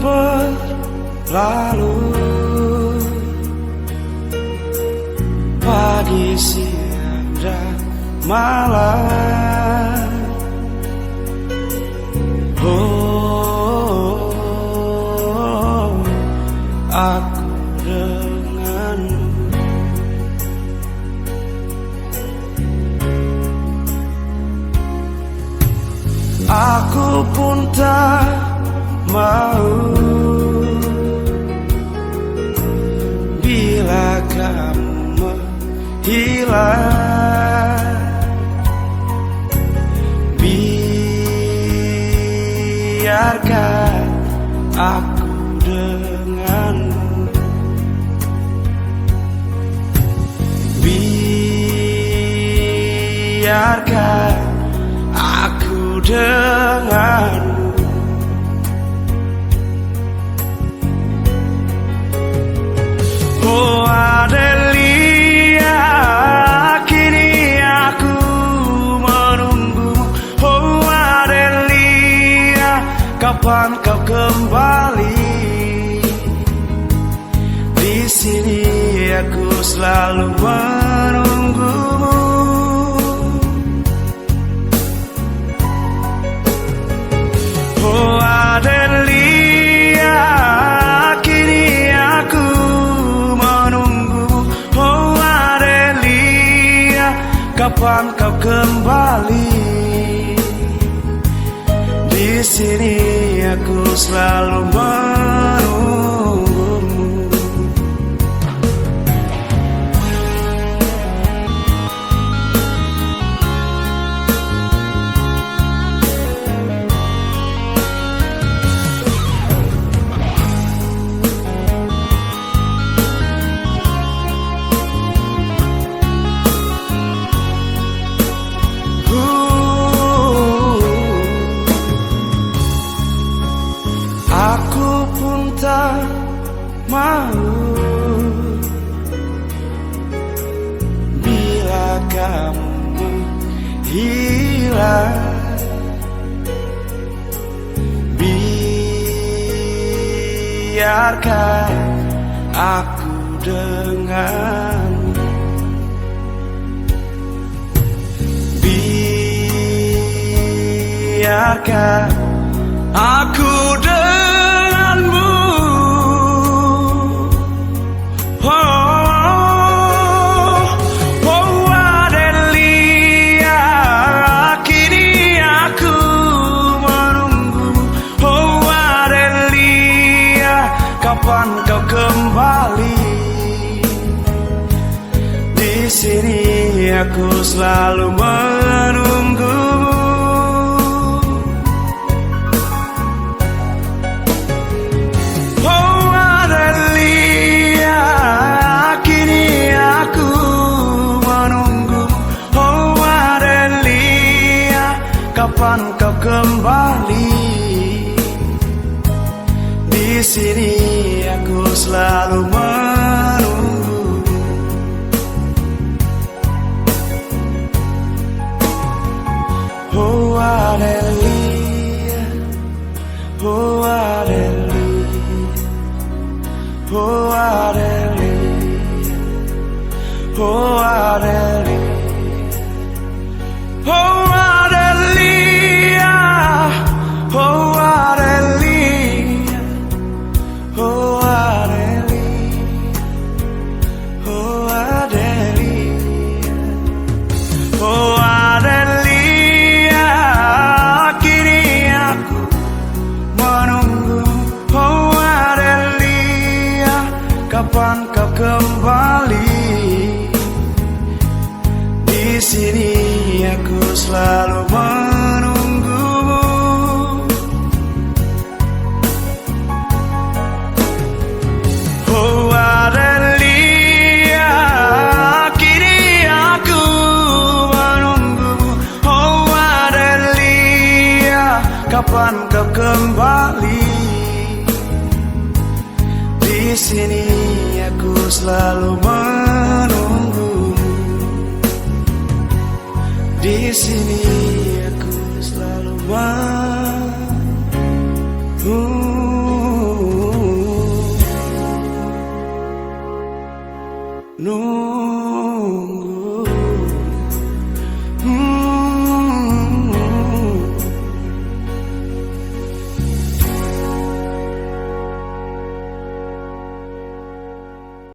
berlalu, pagi, siang, dan malam. Oh, aku denganmu. Aku pun tak mau bila kamu menghilang. Biarkan aku denganmu. Biarkan aku denganmu. Oh Adelia, kini aku menunggu. Oh Adelia, kapan kau kembali? Di sini aku selalu menunggumu. Oh Adelia, kini aku menunggu. Oh Adelia, kapan kau kembali? Di sini aku selalu menunggumu. Aku pun tak mau bila kamu hilang. Biarkan aku denganmu. Biarkan aku denganmu. Oh Adelia, kini aku menunggu. Oh Adelia, kapan kau kembali? Di sini aku selalu menunggu. Kapan kau kembali? Di sini aku selalu menunggu. Oh Adelia, oh Adelia, oh Adelia, oh Adelia, oh Adelia, oh Adelia, oh Adelia, oh Adelia, oh Adelia, kini aku menunggu. Oh Adelia, kapan kau kembali? Di sini aku selalu menunggumu. Oh Adelia, kini aku menunggumu. Oh Adelia, kapan kau kembali? Di sini aku selalu menunggumu. Di sini aku selalu